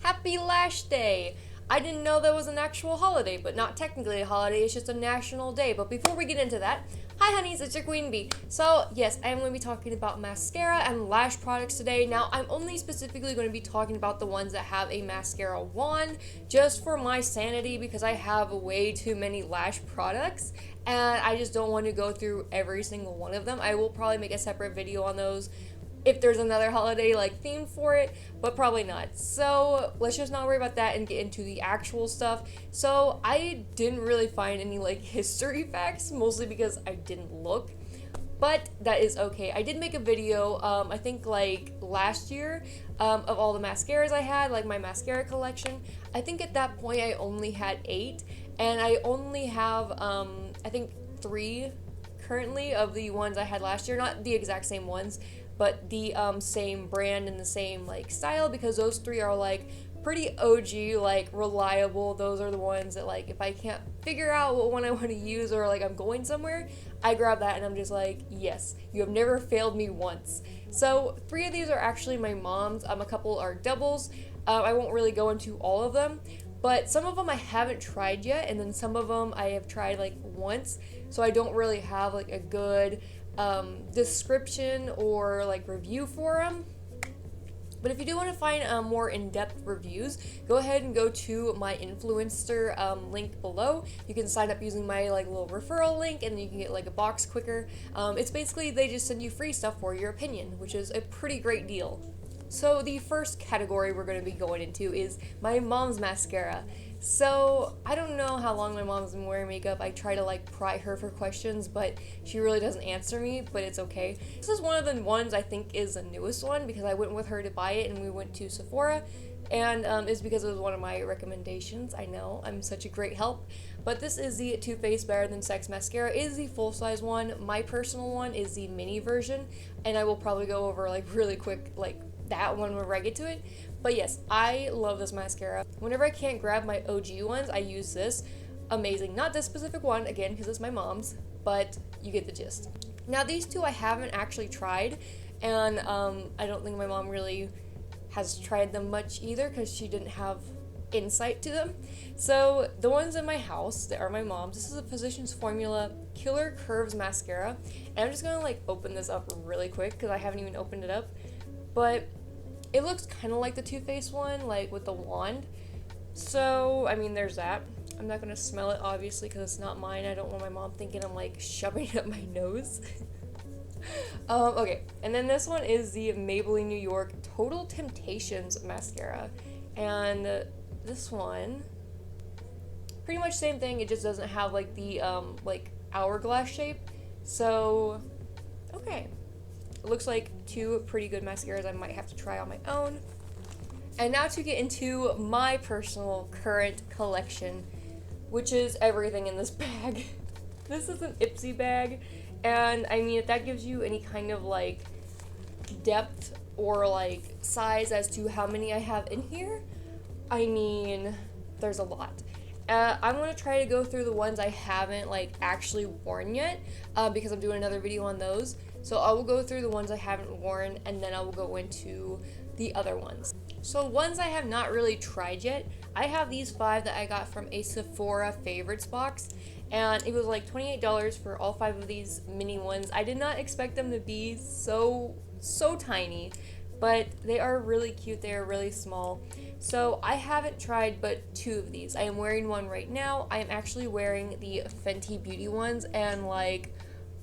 Happy Lash Day! I didn't know that was an actual holiday, but not technically a holiday, it's just a national day. But before we get into that, hi honeys, it's your Queen Bee. So yes, I am going to be talking about mascara and lash products today. Now, I'm only specifically going to be talking about the ones that have a mascara wand, just for my sanity, because I have way too many lash products, and I just don't want to go through every single one of them. I will probably make a separate video on those if there's another holiday like theme for it, but probably not. So let's just not worry about that and get into the actual stuff. So I didn't really find any like history facts, mostly because I didn't look, but that is okay. I did make a video, I think like last year, of all the mascaras I had, like my mascara collection. I think at that point I only had 8, and I only have, I think 3 currently of the ones I had last year, not the exact same ones, but the same brand and the same like style, because those 3 are like pretty OG, like reliable. Those are the ones that like if I can't figure out what one I want to use, or like I'm going somewhere, I grab that and I'm just like, yes, you have never failed me once. So 3 of these are actually my mom's. A couple are doubles. I won't really go into all of them, but some of them I haven't tried yet, and then some of them I have tried like once, so I don't really have like a good description or like review for them. But if you do want to find more in-depth reviews, go ahead and go to my influencer link below. You can sign up using my like little referral link, and then you can get like a box quicker. It's basically they just send you free stuff for your opinion, which is a pretty great deal. So the first category we're going to be going into is my mom's mascara. So I don't know how long my mom's been wearing makeup. I try to like pry her for questions, but she really doesn't answer me, but it's okay. This is one of the ones I think is the newest one, because I went with her to buy it and we went to Sephora, and it's because it was one of my recommendations. I know, I'm such a great help. But this is the Too Faced Better Than Sex mascara. It is the full-size one. My personal one is the mini version, and I will probably go over like really quick like that one whenever I get to it. But yes, I love this mascara. Whenever I can't grab my OG ones, I use this. Amazing. Not this specific one, again, because it's my mom's, but you get the gist. Now, these 2 I haven't actually tried, and I don't think my mom really has tried them much either, because she didn't have insight to them. So the ones in my house that are my mom's, this is a Physicians Formula Killer Curves mascara, and I'm just gonna like open this up really quick because I haven't even opened it up, but it looks kind of like the Too Faced one, like with the wand. So, I mean, there's that. I'm not going to smell it, obviously, because it's not mine. I don't want my mom thinking I'm, like, shoving it up my nose. Okay, and then this one is the Maybelline New York Total Temptations mascara. And this one, pretty much same thing. It just doesn't have, like, the, like, hourglass shape. So, okay. It looks like 2 pretty good mascaras I might have to try on my own. And now to get into my personal current collection, which is everything in this bag. This is an Ipsy bag, and I mean, if that gives you any kind of like depth or like size as to how many I have in here, I mean, there's a lot. I'm going to try to go through the ones I haven't like actually worn yet, because I'm doing another video on those. So I will go through the ones I haven't worn, and then I will go into the other ones. So ones I have not really tried yet, I have these 5 that I got from a Sephora favorites box, and it was like $28 for all 5 of these mini ones. I did not expect them to be so tiny, but they are really cute. They are really small. So I haven't tried but 2 of these. I am wearing one right now. I am actually wearing the Fenty Beauty ones, and like,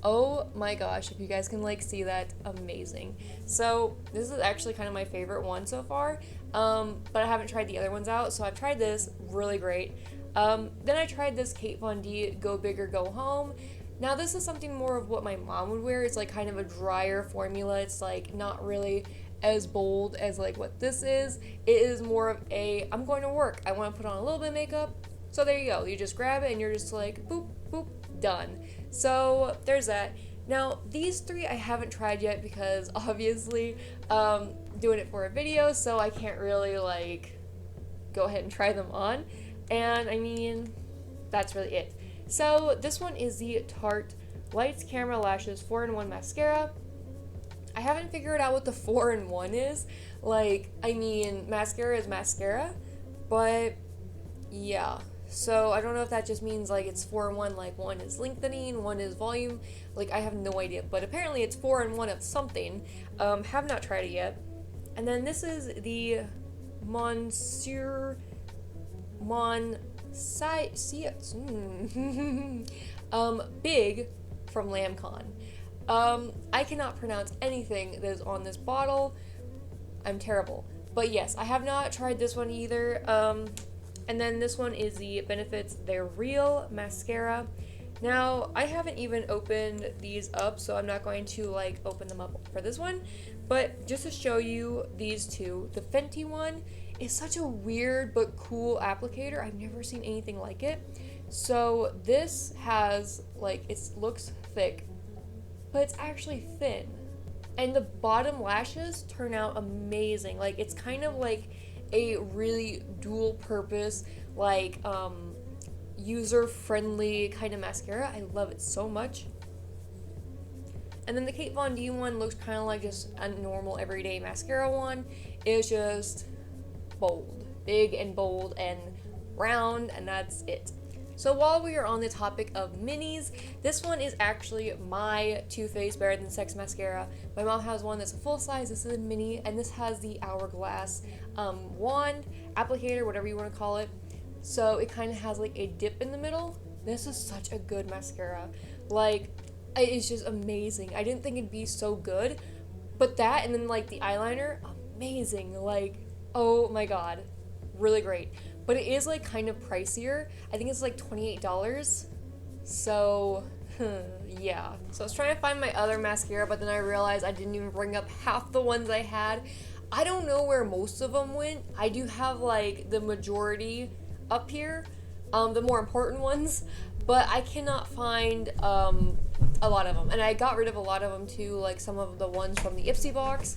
oh my gosh, if you guys can like see that, amazing. So this is actually kind of my favorite one so far, but I haven't tried the other ones out. So I've tried this, really great. Then I tried this Kate Von D Go Big or Go Home. Now this is something more of what my mom would wear. It's like kind of a drier formula. It's like not really as bold as like what this is. It is more of a, I'm going to work, I want to put on a little bit of makeup. So there you go. You just grab it and you're just like boop, boop, done. So there's that. Now these 3 I haven't tried yet because obviously doing it for a video, so I can't really like go ahead and try them on. And I mean, that's really it. So this one is the Tarte Lights Camera Lashes 4-in-1 mascara. I haven't figured out what the 4-in-1 is. Like, I mean, mascara is mascara, but yeah. So I don't know if that just means like it's 4-in-1, like one is lengthening, one is volume. Like, I have no idea, but apparently it's 4-in-1 of something. Have not tried it yet. And then this is the Monsieur Big from LambCon. I cannot pronounce anything that is on this bottle. I'm terrible. But yes, I have not tried this one either. And then this one is the Benefits They're Real mascara. Now, I haven't even opened these up, so I'm not going to like open them up for this one. But just to show you these two, the Fenty one is such a weird but cool applicator. I've never seen anything like it. So this has like, it looks thick, but it's actually thin. And the bottom lashes turn out amazing. Like, it's kind of like a really dual purpose, like user-friendly kind of mascara. I love it so much. And then the Kate Von D one looks kind of like just a normal everyday mascara one. It's just bold, big and bold and round, and that's it. So while we are on the topic of minis, this one is actually my Too Faced Better Than Sex mascara. My mom has one that's a full size, this is a mini, and this has the hourglass wand, applicator, whatever you want to call it. So it kind of has like a dip in the middle. This is such a good mascara. Like, it's just amazing. I didn't think it'd be so good, but that and then like the eyeliner, amazing. Like, oh my god, really great. But it is like kind of pricier. I think it's like $28. So yeah. So I was trying to find my other mascara, but then I realized I didn't even bring up half the ones I had. I don't know where most of them went. I do have like the majority up here, the more important ones, but I cannot find a lot of them. And I got rid of a lot of them too, like some of the ones from the Ipsy box.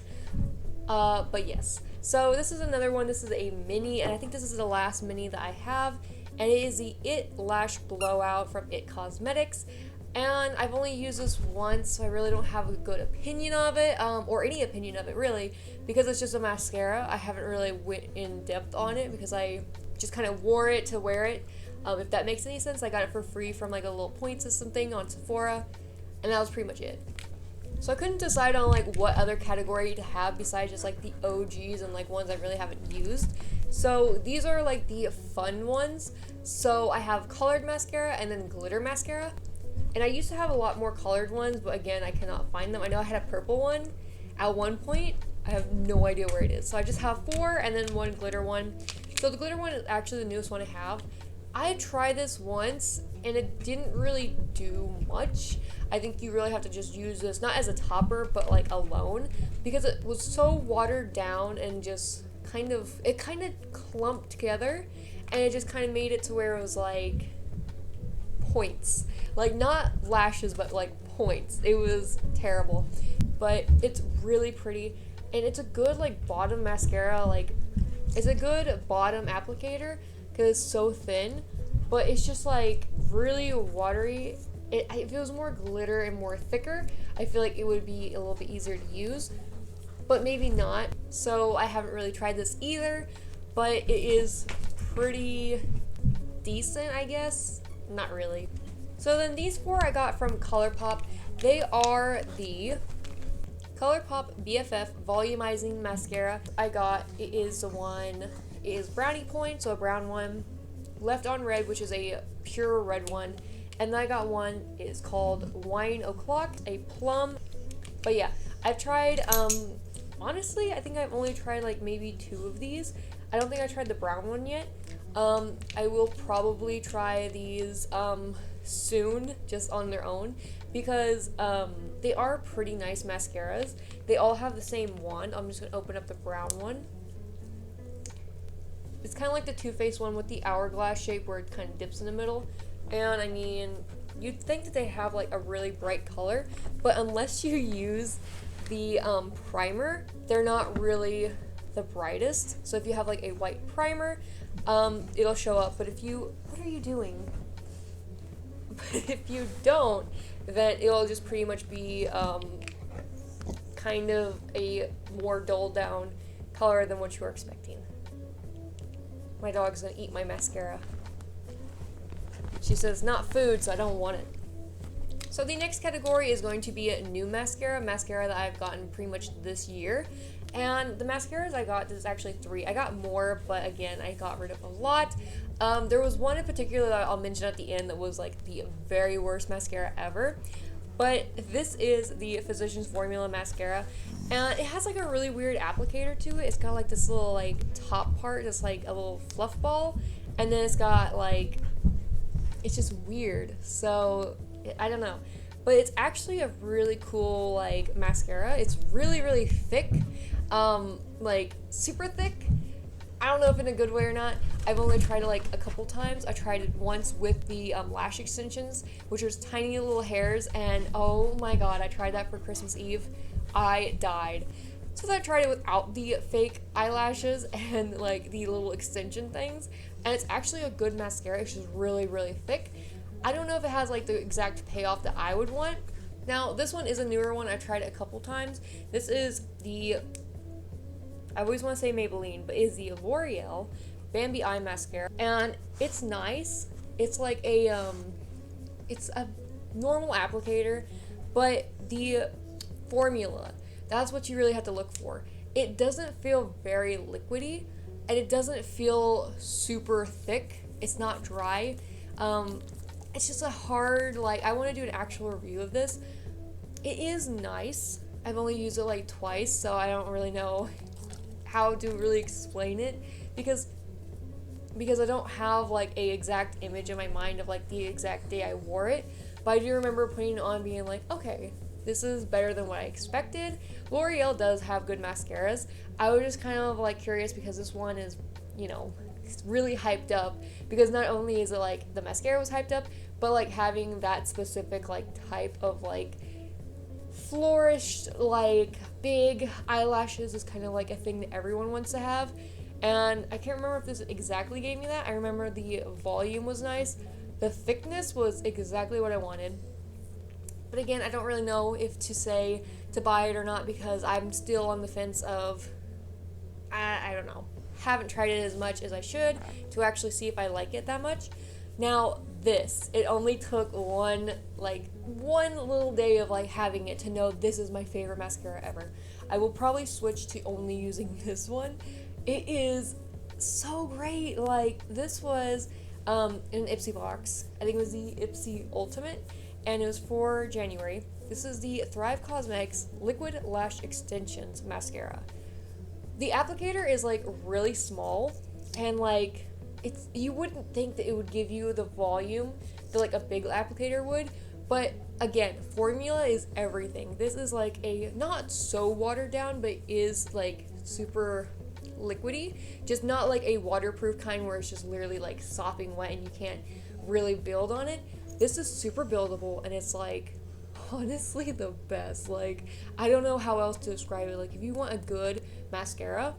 But yes. So this is another one. This is a mini, and I think this is the last mini that I have, and it is the It Lash Blowout from It Cosmetics. And I've only used this once, so I really don't have a good opinion of it, or any opinion of it really, because it's just a mascara. I haven't really went in depth on it because I just kind of wore it to wear it. If that makes any sense. I got it for free from like a little point system thing on Sephora, and that was pretty much it. So I couldn't decide on like what other category to have besides just like the OGs and like ones I really haven't used. So these are like the fun ones. So I have colored mascara and then glitter mascara. And I used to have a lot more colored ones, but again, I cannot find them. I know I had a purple one at one point. I have no idea where it is. So I just have 4 and then one glitter one. So the glitter one is actually the newest one I have. I tried this once and it didn't really do much. I think you really have to just use this, not as a topper, but like alone, because it was so watered down and just kind of clumped together, and it just kind of made it to where it was like points. Like, not lashes, but like points. It was terrible. But it's really pretty, and it's a good like bottom mascara. Like, it's a good bottom applicator because it's so thin, but it's just like really watery. If it was more glitter and more thicker, I feel like it would be a little bit easier to use, but maybe not. So I haven't really tried this either, but it is pretty decent, I guess. Not really. So then these 4 I got from ColourPop. They are the ColourPop BFF Volumizing Mascara. It is the one, it is Brownie Point, so a brown one. Left on Red, which is a pure red one. And then I got one, it's called Wine O'Clock, a plum. But yeah, I've tried, honestly, I think I've only tried like maybe 2 of these. I don't think I tried the brown one yet. I will probably try these soon, just on their own, because they are pretty nice mascaras. They all have the same wand. I'm just gonna open up the brown one. It's kind of like the Too Faced one with the hourglass shape where it kind of dips in the middle. And I mean, you'd think that they have like a really bright color, but unless you use the primer, they're not really the brightest. So if you have like a white primer, it'll show up. But what are you doing? But if you don't, then it'll just pretty much be kind of a more dulled down color than what you were expecting. My dog's gonna eat my mascara. She says not food, so I don't want it. So the next category is going to be a new mascara that I've gotten pretty much this year. And the mascaras I got, there's actually 3. I got more, but again, I got rid of a lot. There was one in particular that I'll mention at the end that was like the very worst mascara ever. But this is the Physicians Formula mascara, and it has like a really weird applicator to it. It's got like this little like top part that's like a little fluff ball, and then it's got like, it's just weird. So I don't know, but it's actually a really cool like mascara. It's really, really thick, like super thick. I don't know if in a good way or not. I've only tried it like a couple times. I tried it once with the lash extensions, which are tiny little hairs, and oh my god, I tried that for Christmas Eve. I died. So I tried it without the fake eyelashes and like the little extension things, and it's actually a good mascara. It's just really, really thick. I don't know if it has like the exact payoff that I would want. Now, this one is a newer one. I tried it a couple times. This is the, I always want to say Maybelline, but is the L'Oreal Bambi Eye Mascara, and it's nice. It's like a, it's a normal applicator, but the formula, that's what you really have to look for. It doesn't feel very liquidy, and it doesn't feel super thick. It's not dry. It's just a hard, like, I want to do an actual review of this. It is nice. I've only used it like twice, so I don't really know how to really explain it, because I don't have like a exact image in my mind of like the exact day I wore it, but I do remember putting it on being like, okay, this is better than what I expected. L'Oreal does have good mascaras. I was just kind of like curious because this one is, you know, it's really hyped up, because not only is it like the mascara was hyped up, but like having that specific like type of like flourished like big eyelashes is kind of like a thing that everyone wants to have. And I can't remember if this exactly gave me that. I remember the volume was nice. The thickness was exactly what I wanted. But again, I don't really know if to say to buy it or not, because I'm still on the fence of, I don't know. Haven't tried it as much as I should to actually see if I like it that much. Now this, it only took one little day of like having it to know this is my favorite mascara ever. I will probably switch to only using this one. It is so great. Like, this was in an Ipsy box. I think it was the Ipsy Ultimate, and it was for January. This is the Thrive Cosmetics Liquid Lash Extensions Mascara. The applicator is like really small, and like it's, you wouldn't think that it would give you the volume that like a big applicator would, but again, formula is everything. This is like a not so watered down, but is like super liquidy, just not like a waterproof kind where it's just literally like sopping wet and you can't really build on it. This is super buildable, and it's like honestly the best. Like, I don't know how else to describe it. Like, if you want a good mascara,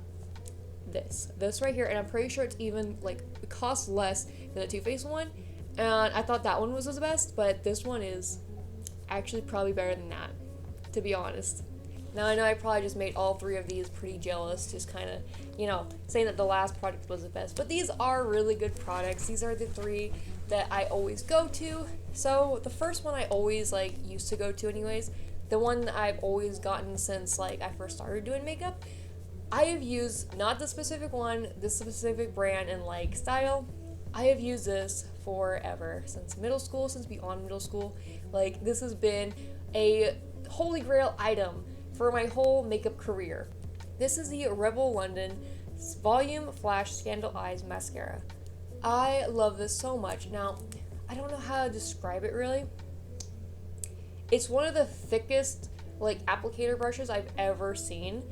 this right here, and I'm pretty sure it's even like, it costs less than the Too Faced one, and I thought that one was the best, but this one is actually probably better than that, to be honest. Now, I know I probably just made all 3 of these pretty jealous, just kind of, you know, saying that the last product was the best. But these are really good products. These are the 3 that I always go to. So the first one I always, like, used to go to anyways, the one that I've always gotten since, like, I first started doing makeup, I have used, not the specific one, this specific brand and, like, style. I have used this forever, since middle school, since beyond middle school. Like, this has been a holy grail item for my whole makeup career. This is the Rebel London Volume Flash Scandal Eyes Mascara. I love this so much. Now, I don't know how to describe it really. It's one of the thickest like applicator brushes I've ever seen,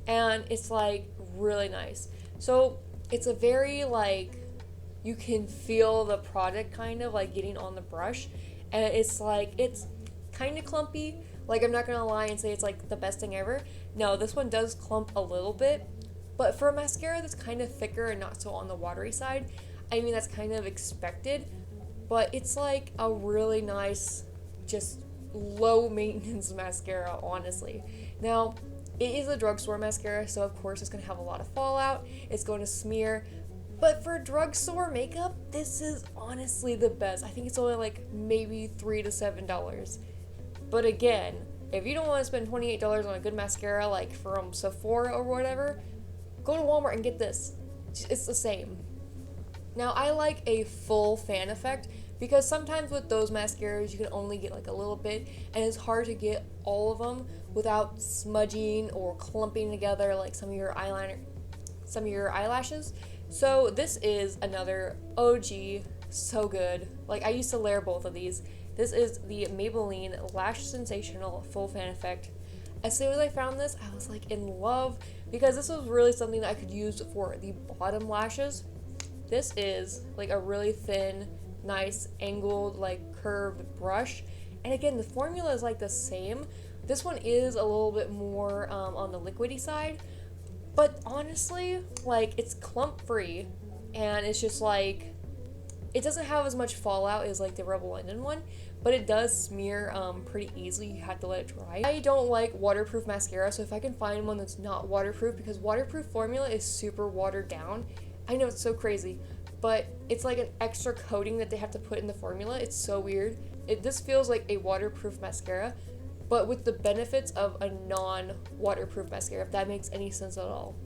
and it's like really nice. So it's a very like, you can feel the product kind of like getting on the brush, and it's like, it's kind of clumpy. Like, I'm not gonna lie and say it's like the best thing ever. No, this one does clump a little bit, but for a mascara that's kind of thicker and not so on the watery side, I mean, that's kind of expected, but it's like a really nice, just low maintenance mascara, honestly. Now, It is a drugstore mascara, so of course it's going to have a lot of fallout, it's going to smear, but for drugstore makeup, this is honestly the best. I think it's only like maybe $3 to $7. But again, if you don't want to spend $28 on a good mascara like from Sephora or whatever, go to Walmart and get this. It's the same. Now, I like a full fan effect because sometimes with those mascaras you can only get like a little bit, and it's hard to get all of them without smudging or clumping together like some of your eyelashes. So this is another OG, so good. Like, I used to layer both of these. This is the Maybelline Lash Sensational Full Fan Effect. As soon as I found this, I was like in love because this was really something that I could use for the bottom lashes. This is like a really thin, nice, angled, like curved brush. And again, the formula is like the same. This one is a little bit more on the liquidy side. But honestly, like, it's clump free, and it's just like, it doesn't have as much fallout as like the Rebel London one, but it does smear pretty easily. You have to let it dry. I don't like waterproof mascara, so if I can find one that's not waterproof, because waterproof formula is super watered down. I know it's so crazy, but it's like an extra coating that they have to put in the formula. It's so weird. This feels like a waterproof mascara, but with the benefits of a non-waterproof mascara, if that makes any sense at all.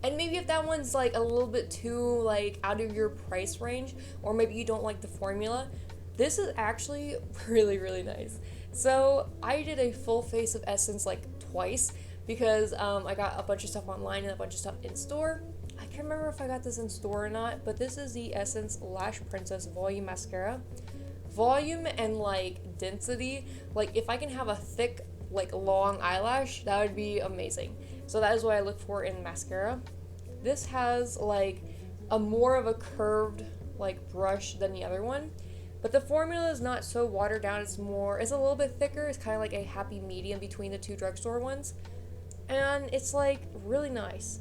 And maybe if that one's like a little bit too like out of your price range, or maybe you don't like the formula, this is actually really, really nice. So I did a full face of Essence like twice because I got a bunch of stuff online and a bunch of stuff in store. I can't remember if I got this in store or not, but this is the Essence Lash Princess Volume Mascara. Volume and like density, like if I can have a thick like long eyelash, that would be amazing. So that is what I look for in mascara. This has like a more of a curved like brush than the other one, but the formula is not so watered down. It's a little bit thicker. It's kind of like a happy medium between the two drugstore ones, and it's like really nice.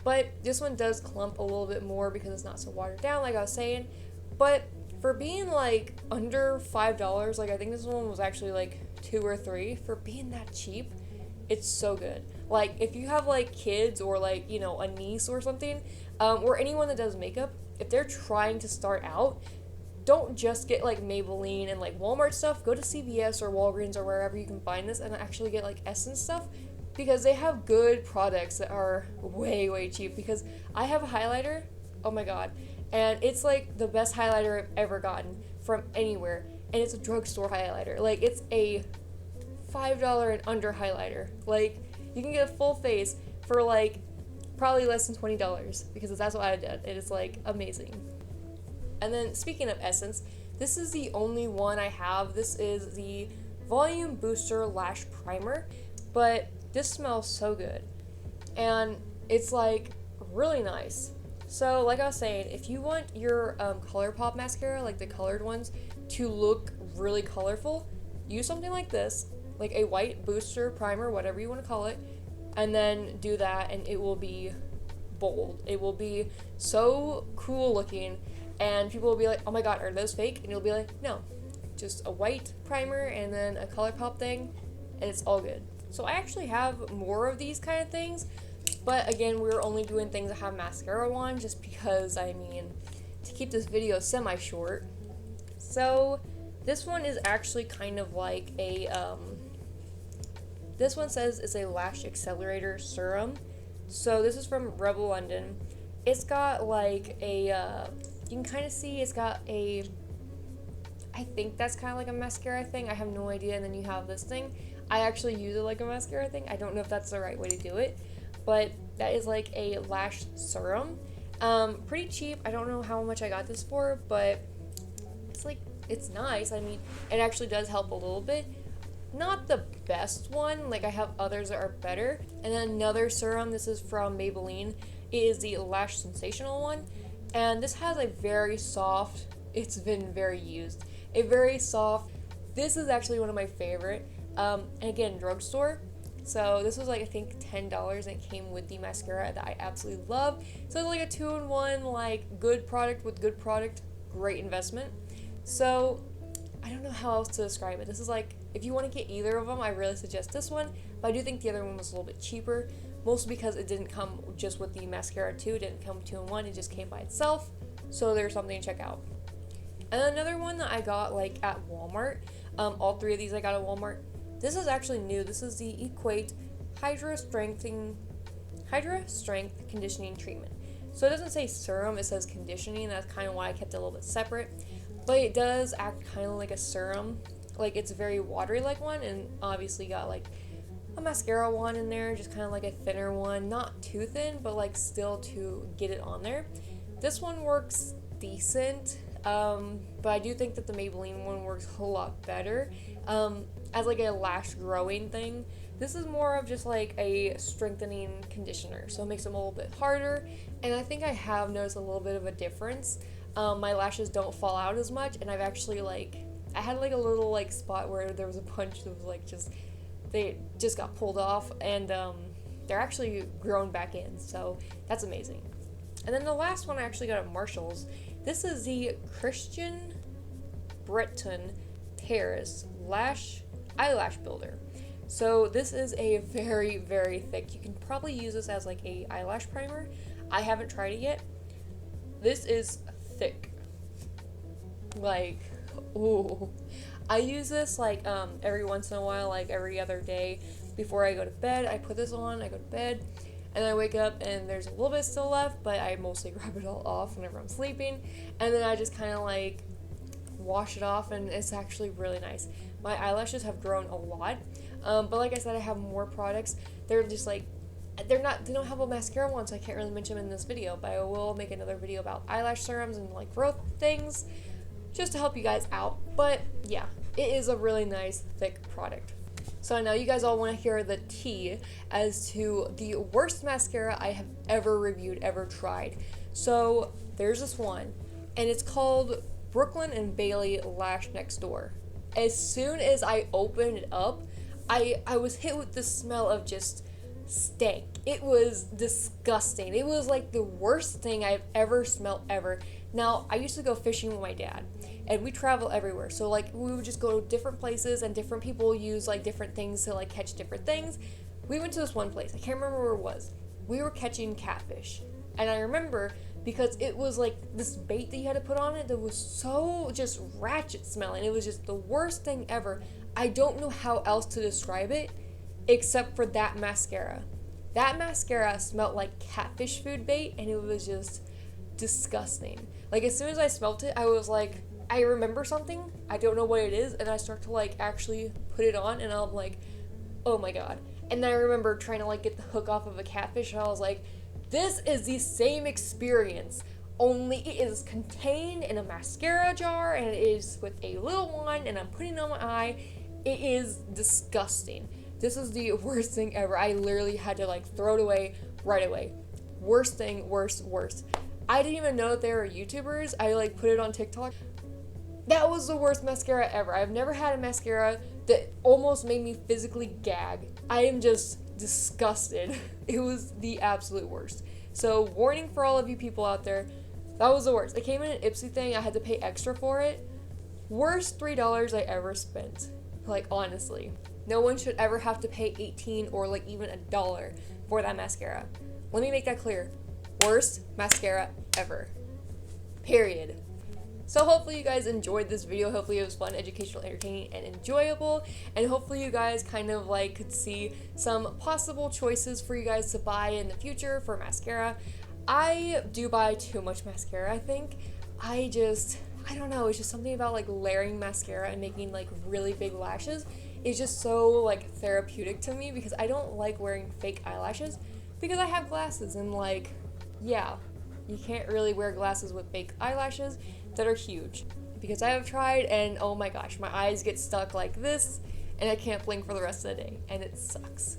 But this one does clump a little bit more because it's not so watered down, like I was saying. But for being like under $5, like I think this one was actually like $2 or $3, for being that cheap, it's so good. Like if you have like kids or like, you know, a niece or something, or anyone that does makeup, if they're trying to start out, don't just get like Maybelline and like Walmart stuff. Go to CVS or Walgreens or wherever you can find this and actually get like Essence stuff, because they have good products that are way, way cheap. Because I have a highlighter, oh my god, and it's like the best highlighter I've ever gotten from anywhere, and it's a drugstore highlighter. Like, it's a $5 and under highlighter. Like, you can get a full face for like probably less than $20, because that's what I did. It is like amazing. And then speaking of Essence, this is the only one I have. This is the Volume Booster Lash Primer, but this smells so good, and it's like really nice. So like I was saying, if you want your ColourPop mascara, like the colored ones, to look really colorful, use something like this, like a white booster primer, whatever you want to call it, and then do that, and it will be bold. It will be so cool looking, and people will be like, oh my god, are those fake? And you'll be like, no, just a white primer and then a ColourPop thing, and it's all good. So I actually have more of these kind of things, but again, we're only doing things that have mascara on, just because, I mean, to keep this video semi-short. So this one is actually kind of like a, this one says it's a lash accelerator serum. So this is from Rebel London. It's got like a, you can kind of see it's got a, I think that's kind of like a mascara thing. I have no idea. And then you have this thing. I actually use it like a mascara thing. I don't know if that's the right way to do it, but that is like a lash serum. Pretty cheap. I don't know how much I got this for, but it's like, it's nice. I mean, it actually does help a little bit. Not the best one, like I have others that are better. And then another serum, this is from Maybelline. It is the Lash Sensational one, and this has a very soft, it's been very used, a very soft, this is actually one of my favorite, and again, drugstore. So this was like, I think $10, and it came with the mascara that I absolutely love. So it's like a 2-in-1, like good product with good product, great investment. So I don't know how else to describe it. This is like, if you want to get either of them, I really suggest this one, but I do think the other one was a little bit cheaper, mostly because it didn't come just with the mascara too. It didn't come 2 in 1, it just came by itself, so there's something to check out. And another one that I got like at Walmart, all 3 of these I got at Walmart. This is actually new. This is the Equate Hydra Strength Conditioning Treatment. So it doesn't say serum, it says conditioning. That's kind of why I kept it a little bit separate. But it does act kind of like a serum. Like, it's a very watery like one, and obviously got like a mascara one in there, just kind of like a thinner one. Not too thin, but like still to get it on there. This one works decent, but I do think that the Maybelline one works a lot better. As like a lash growing thing. This is more of just like a strengthening conditioner, so it makes them a little bit harder, and I think I have noticed a little bit of a difference. My lashes don't fall out as much, and I've actually I had like a little like spot where there was a bunch that was like they just got pulled off, and they're actually grown back in, so that's amazing. And then the last one I actually got at Marshall's. This is the Christian Breton Terrace Eyelash Builder. So this is a very, very thick. You can probably use this as like a eyelash primer. I haven't tried it yet. This is thick. Like, ooh. I use this like every once in a while, like every other day before I go to bed. I put this on, I go to bed, and I wake up and there's a little bit still left, but I mostly grab it all off whenever I'm sleeping, and then I just kind of like wash it off, and it's actually really nice. My eyelashes have grown a lot, but like I said, I have more products. They're just like, they don't have a mascara one, so I can't really mention them in this video, but I will make another video about eyelash serums and like growth things, just to help you guys out. But yeah, it is a really nice thick product. So I know you guys all want to hear the tea as to the worst mascara I have ever reviewed, ever tried. So there's this one, and it's called Brooklyn and Bailey Lash Next Door. As soon as I opened it up, I was hit with the smell of just stank. It was disgusting. It was like the worst thing I've ever smelled ever. Now, I used to go fishing with my dad, and we travel everywhere. So like we would just go to different places, and different people use like different things to like catch different things. We went to this one place. I can't remember where it was. We were catching catfish. And I remember because it was like this bait that you had to put on it that was so just ratchet smelling. It was just the worst thing ever. I don't know how else to describe it except for that mascara. That mascara smelled like catfish food bait, and it was just disgusting. Like, as soon as I smelled it, I was like, I remember something, I don't know what it is, and I start to like actually put it on, and I'm like, oh my god. And then I remember trying to like get the hook off of a catfish, and I was like, this is the same experience, only it is contained in a mascara jar, and it is with a little one, and I'm putting it on my eye. It is disgusting. This is the worst thing ever. I literally had to like throw it away right away. Worst thing, worst. I didn't even know that they were YouTubers. I like put it on TikTok. That was the worst mascara ever. I've never had a mascara that almost made me physically gag. I am just disgusted. It was the absolute worst. So warning for all of you people out there, that was the worst. It came in an Ipsy thing. I had to pay extra for it. Worst $3 I ever spent. Like, honestly. No one should ever have to pay $18 or like even $1 for that mascara. Let me make that clear. Worst mascara ever. Period. So hopefully you guys enjoyed this video. Hopefully it was fun, educational, entertaining, and enjoyable. And hopefully you guys kind of like could see some possible choices for you guys to buy in the future for mascara. I do buy too much mascara, I think. I don't know, it's just something about like layering mascara and making like really big lashes is just so like therapeutic to me, because I don't like wearing fake eyelashes because I have glasses, and like, yeah, you can't really wear glasses with fake eyelashes that are huge, because I have tried, and oh my gosh, my eyes get stuck like this and I can't blink for the rest of the day, and it sucks.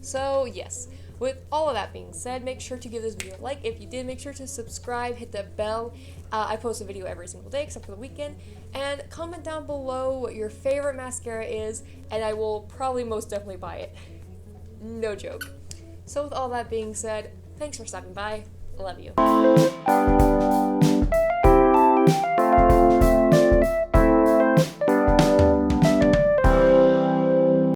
So yes, with all of that being said, make sure to give this video a like. If you did, make sure to subscribe, hit the bell. I post a video every single day except for the weekend, and comment down below what your favorite mascara is, and I will probably most definitely buy it. No joke. So with all that being said, thanks for stopping by. I love you.